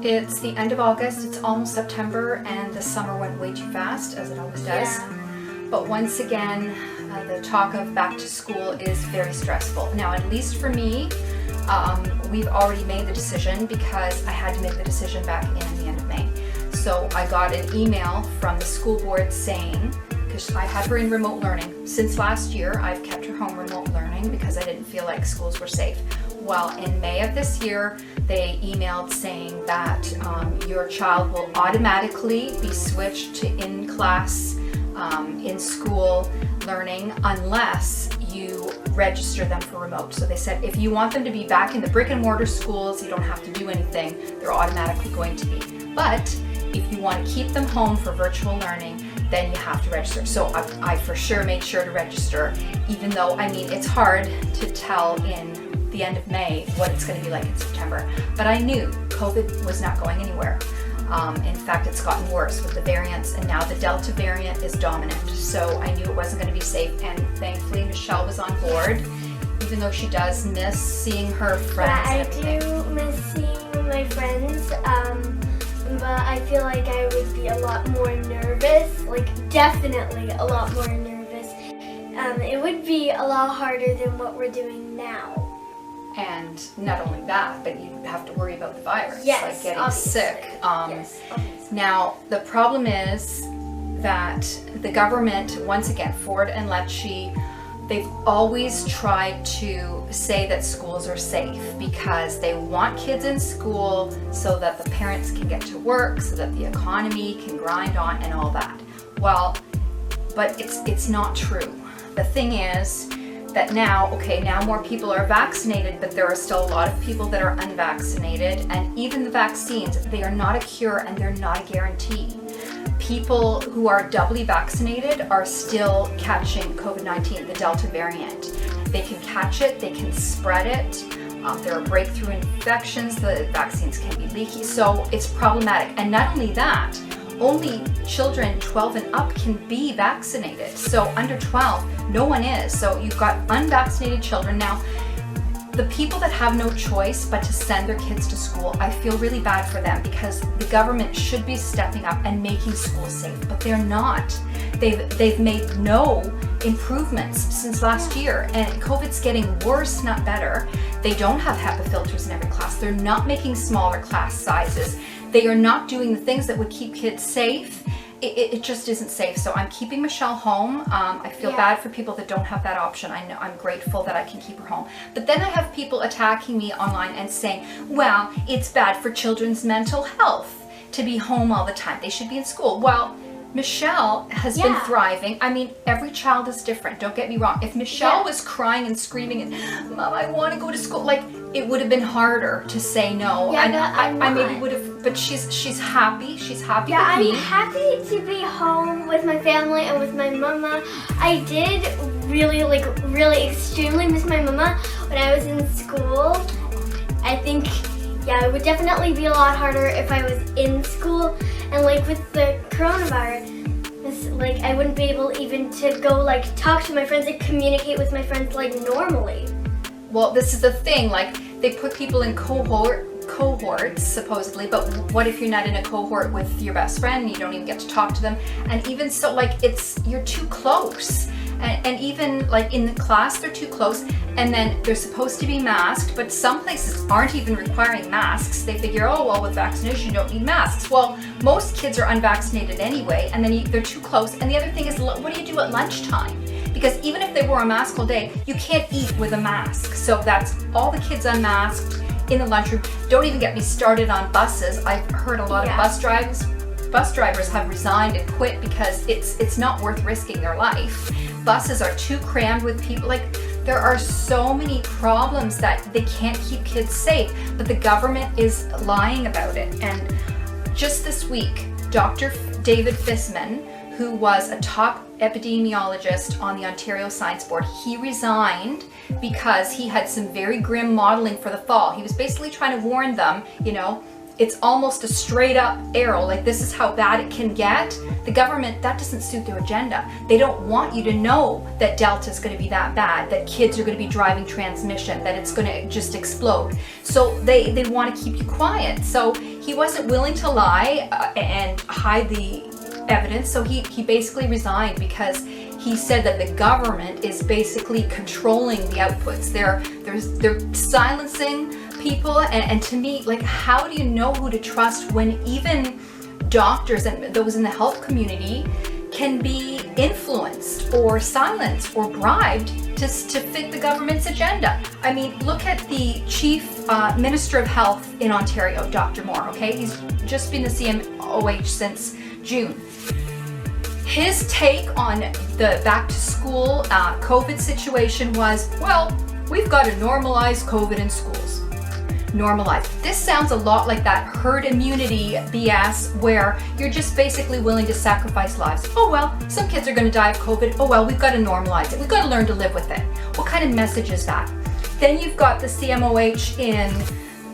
It's the end of August, it's almost September, and the summer went way too fast, as it always does. Yeah. But once again, the talk of back to school is very stressful. Now, at least for me, we've already made the decision because I had to make the decision back in the end of May. So I got an email from the school board saying, because I had her in remote learning. Since last year, I've kept her home remote learning because I didn't feel like schools were safe. Well, in May of this year, they emailed saying that your child will automatically be switched to in-class, in-school learning unless you register them for remote. So they said if you want them to be back in the brick and mortar schools, you don't have to do anything. They're automatically going to be. But if you want to keep them home for virtual learning, then you have to register. So I for sure made sure to register, even though, I mean, it's hard to tell in the end of May what it's going to be like in September. But I knew COVID was not going anywhere. In fact, it's gotten worse with the variants, and now the Delta variant is dominant. So I knew it wasn't going to be safe, and thankfully Michelle was on board, even though she does miss seeing her friends. Yeah, I do miss seeing my friends, but I feel like I would be a lot more nervous, like definitely a lot more nervous. It would be a lot harder than what we're doing now. And not only that, but you have to worry about the virus, Yes, like getting obviously. sick. Yes, obviously. Now, the problem is that the government, once again, Ford and Lecce, they've always tried to say that schools are safe because they want kids in school so that the parents can get to work, so that the economy can grind on and all that. Well, but it's not true. The thing is that now more people are vaccinated, but there are still a lot of people that are unvaccinated, and even the vaccines, they are not a cure and they're not a guarantee. People who are doubly vaccinated are still catching COVID-19, the Delta variant. They can catch it, they can spread it. There are breakthrough infections, the vaccines can be leaky, so it's problematic. And not only that, only children 12 and up can be vaccinated. So under 12, no one is. So you've got unvaccinated children. Now, the people that have no choice but to send their kids to school, I feel really bad for them because the government should be stepping up and making schools safe, but they're not. They've made no improvements since last year, and COVID's getting worse, not better. They don't have HEPA filters in every class. They're not making smaller class sizes. They are not doing the things that would keep kids safe. It just isn't safe. So I'm keeping Michelle home. I feel bad for people that don't have that option. I know, I'm grateful that I can keep her home. But then I have people attacking me online and saying, well, it's bad for children's mental health to be home all the time. They should be in school. Well, Michelle has been thriving. I mean, every child is different. Don't get me wrong. If Michelle was crying and screaming and, Mom, I want to go to school, like, it would have been harder to say no. Yeah, and I maybe would have, but she's happy. She's happy Yeah, with me. I'm happy to be home with my family and with my mama. I did really extremely miss my mama when I was in school. I think, it would definitely be a lot harder if I was in school. And like with the coronavirus, like I wouldn't be able even to go like talk to my friends and communicate with my friends like normally. Well, this is the thing, like they put people in cohorts supposedly, but what if you're not in a cohort with your best friend and you don't even get to talk to them? And even so, like you're too close. And even like in the class, they're too close, and then they're supposed to be masked, but some places aren't even requiring masks. They figure, oh, well, with vaccination, you don't need masks. Well, most kids are unvaccinated anyway, and then they're too close. And the other thing is, what do you do at lunchtime? Because even if they wore a mask all day, you can't eat with a mask. So that's all the kids unmasked in the lunchroom. Don't even get me started on buses. I've heard a lot of bus drivers have resigned and quit because it's not worth risking their life. Buses are too crammed with people. Like, there are so many problems that they can't keep kids safe, but the government is lying about it. And just this week, Dr. David Fisman, who was a top epidemiologist on the Ontario Science Board, he resigned because he had some very grim modeling for the fall. He was basically trying to warn them, it's almost a straight up arrow, like this is how bad it can get. The government, that doesn't suit their agenda. They don't want you to know that Delta is going to be that bad, that kids are going to be driving transmission, that it's going to just explode. So they want to keep you quiet. So he wasn't willing to lie and hide the evidence. So he basically resigned because he said that the government is basically controlling the outputs. They're silencing people, and to me, like, how do you know who to trust when even doctors and those in the health community can be influenced or silenced or bribed to fit the government's agenda? I mean, look at the Chief Minister of Health in Ontario, Dr. Moore, okay? He's just been the CMOH since June. His take on the back to school COVID situation was, well, we've got to normalize COVID in schools. Normalize. This sounds a lot like that herd immunity BS where you're just basically willing to sacrifice lives. Oh well, some kids are going to die of COVID. Oh well, we've got to normalize it. We've got to learn to live with it. What kind of message is that? Then you've got the CMOH in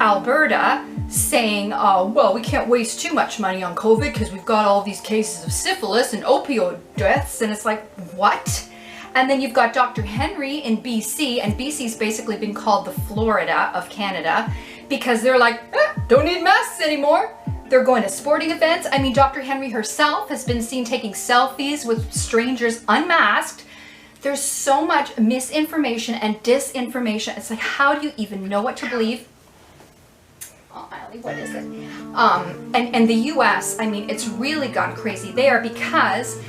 Alberta saying, oh, well, we can't waste too much money on COVID because we've got all these cases of syphilis and opioid deaths. And it's like, what? And then you've got Dr. Henry in BC, and BC's basically been called the Florida of Canada because they're like, don't need masks anymore. They're going to sporting events. I mean, Dr. Henry herself has been seen taking selfies with strangers unmasked. There's so much misinformation and disinformation. It's like, how do you even know what to believe? Oh, Miley, what is it? And the US, I mean, it's really gone crazy there because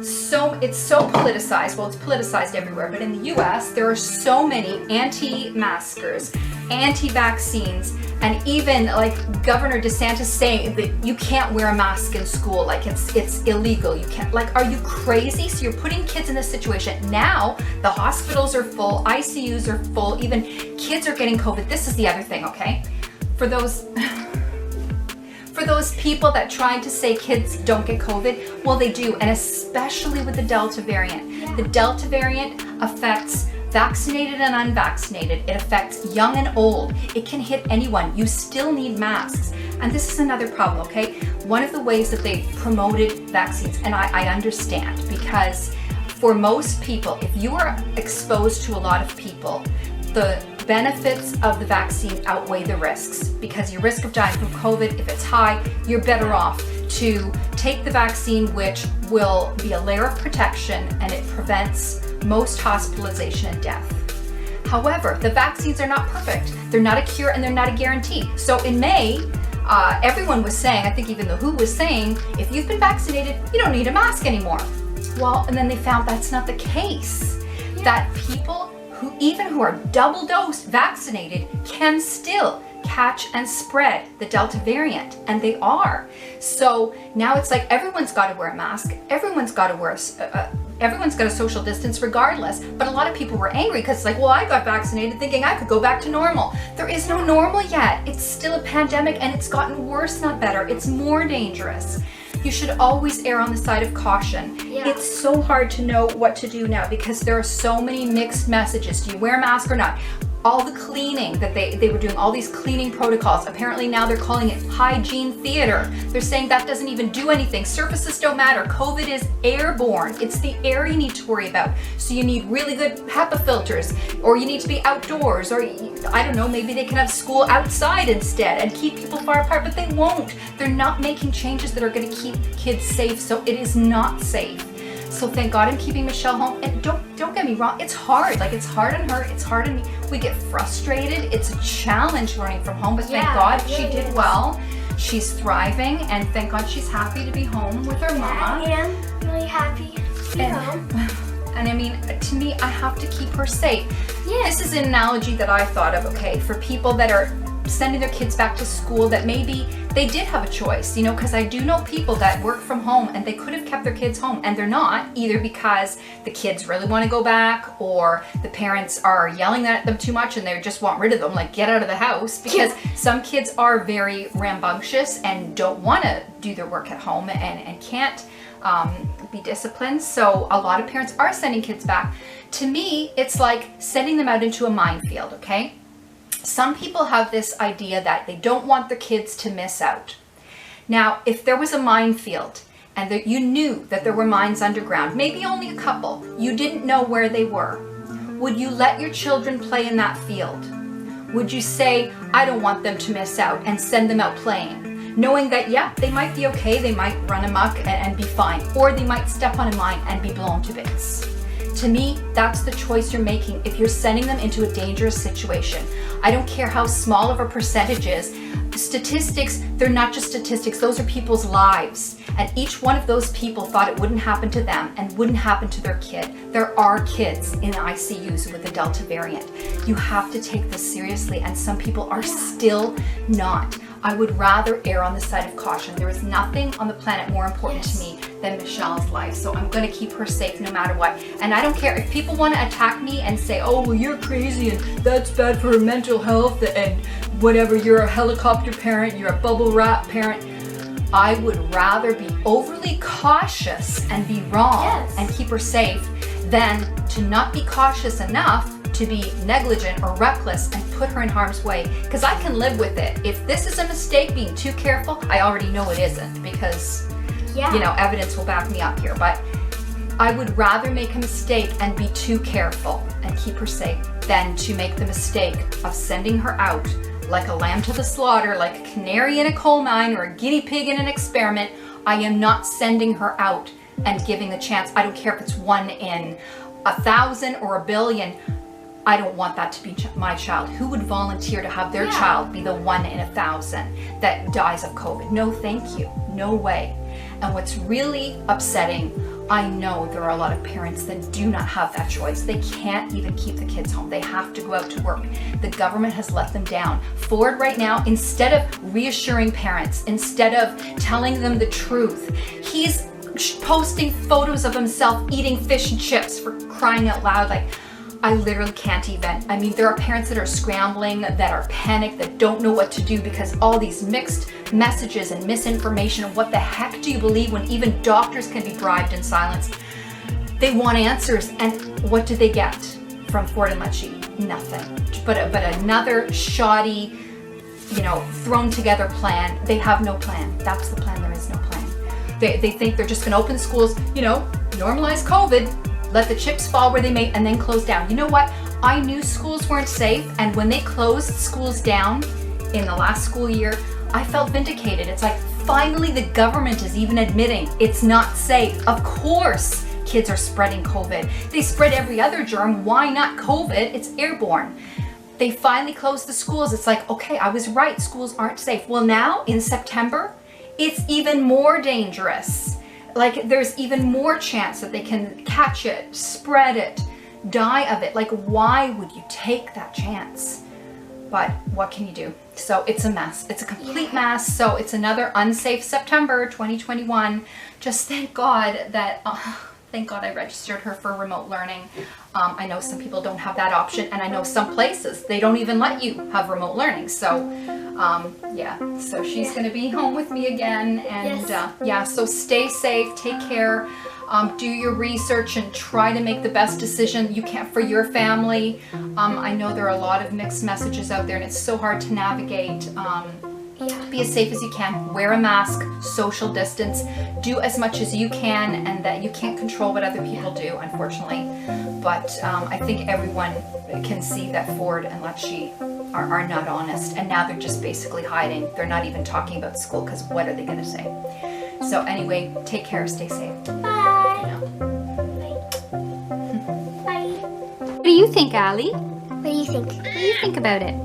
it's so politicized. Well, it's politicized everywhere, but in the US, there are so many anti-maskers, anti-vaccines, and even like Governor DeSantis saying that you can't wear a mask in school, like it's illegal. You can't, like, are you crazy? So you're putting kids in this situation. Now the hospitals are full, ICUs are full, even kids are getting COVID. This is the other thing, okay? For those people that trying to say kids don't get COVID, well, they do, and especially with the Delta variant. Yeah. The Delta variant affects vaccinated and unvaccinated. It affects young and old. It can hit anyone. You still need masks. And this is another problem, okay? One of the ways that they promoted vaccines, and I understand, because for most people, if you are exposed to a lot of people, the benefits of the vaccine outweigh the risks, because your risk of dying from COVID, if it's high, you're better off to take the vaccine, which will be a layer of protection and it prevents most hospitalization and death. However, the vaccines are not perfect. They're not a cure and they're not a guarantee. So in May, everyone was saying, I think even the WHO was saying, if you've been vaccinated, you don't need a mask anymore. Well, and then they found that's not the case. Yeah. That people who are double dose vaccinated can still catch and spread the Delta variant, and they are. So now it's like everyone's got to wear a mask, everyone's got to social distance regardless. But a lot of people were angry because it's like, well, I got vaccinated thinking I could go back to normal. There is no normal yet. It's still a pandemic, and it's gotten worse, not better. It's more dangerous. You should always err on the side of caution. Yeah. It's so hard to know what to do now because there are so many mixed messages. Do you wear a mask or not? All the cleaning that they were doing, all these cleaning protocols, apparently now they're calling it hygiene theater. They're saying that doesn't even do anything. Surfaces don't matter. COVID is airborne. It's the air you need to worry about. So you need really good HEPA filters, or you need to be outdoors, or I don't know, maybe they can have school outside instead and keep people far apart, but they won't. They're not making changes that are going to keep kids safe, so it is not safe. So thank God I'm keeping Michelle home. And don't get me wrong, it's hard. Like, it's hard on her, it's hard on me. We get frustrated. It's a challenge learning from home, but thank God she did well. She's thriving, and thank God she's happy to be home with her mama. I am really happy to be home. And I mean, to me, I have to keep her safe. Yeah. This is an analogy that I thought of, okay, for people that are sending their kids back to school that maybe they did have a choice, you know, because I do know people that work from home and they could have kept their kids home and they're not, either because the kids really want to go back or the parents are yelling at them too much and they just want rid of them, like get out of the house, because some kids are very rambunctious and don't want to do their work at home and can't be disciplined. So a lot of parents are sending kids back. To me, it's like sending them out into a minefield, okay? Some people have this idea that they don't want their kids to miss out. Now, if there was a minefield and that you knew that there were mines underground, maybe only a couple, you didn't know where they were, would you let your children play in that field? Would you say, I don't want them to miss out, and send them out playing, knowing that, yeah, they might be okay, they might run amok and be fine, or they might step on a mine and be blown to bits? To me, that's the choice you're making if you're sending them into a dangerous situation. I don't care how small of a percentage is. Statistics, they're not just statistics, those are people's lives. And each one of those people thought it wouldn't happen to them and wouldn't happen to their kid. There are kids in ICUs with the Delta variant. You have to take this seriously, and some people are still not. I would rather err on the side of caution. There is nothing on the planet more important to me than Michelle's life. So I'm going to keep her safe no matter what. And I don't care if people want to attack me and say, oh, well, you're crazy and that's bad for her mental health and whatever, you're a helicopter parent, you're a bubble wrap parent. I would rather be overly cautious and be wrong and keep her safe than to not be cautious enough to be negligent or reckless and put her in harm's way, because I can live with it. If this is a mistake, being too careful, I already know it isn't, because you know, evidence will back me up here, but I would rather make a mistake and be too careful and keep her safe than to make the mistake of sending her out like a lamb to the slaughter, like a canary in a coal mine or a guinea pig in an experiment. I am not sending her out and giving a chance. I don't care if it's 1 in 1,000 or 1 billion. I don't want that to be my child. Who would volunteer to have their child be the 1 in 1,000 that dies of COVID? No, thank you. No way. And what's really upsetting, I know there are a lot of parents that do not have that choice. They can't even keep the kids home. They have to go out to work. The government has let them down. Ford right now, instead of reassuring parents, instead of telling them the truth, he's posting photos of himself eating fish and chips, for crying out loud. Like, I literally can't even. I mean, there are parents that are scrambling, that are panicked, that don't know what to do because all these mixed messages and misinformation. What the heck do you believe when even doctors can be bribed and silenced? They want answers, and what do they get from Ford and Lecce? Nothing. But another shoddy, thrown together plan. They have no plan. That's the plan. There is no plan. They think they're just going to open schools, normalize COVID, let the chips fall where they may, and then close down. You know what? I knew schools weren't safe, and when they closed schools down in the last school year, I felt vindicated. It's like, finally the government is even admitting it's not safe. Of course kids are spreading COVID. They spread every other germ. Why not COVID? It's airborne. They finally closed the schools. It's like, okay, I was right. Schools aren't safe. Well, now in September, it's even more dangerous. Like, there's even more chance that they can catch it, spread it, die of it. Like, why would you take that chance? But what can you do? So it's a mess. It's a complete mess. So it's another unsafe September 2021. Just thank God that, thank God I registered her for remote learning. I know some people don't have that option, and I know some places they don't even let you have remote learning. So so she's going to be home with me again, and so stay safe, take care, do your research, and try to make the best decision you can for your family. I know there are a lot of mixed messages out there, and it's so hard to navigate. Be as safe as you can, wear a mask, social distance, do as much as you can, and that you can't control what other people do, unfortunately. But I think everyone can see that Ford and Lecce are not honest, and now they're just basically hiding. They're not even talking about school, because what are they going to say? So anyway, take care, stay safe. Bye. Bye. What do you think, Ali? What do you think? What do you think about it?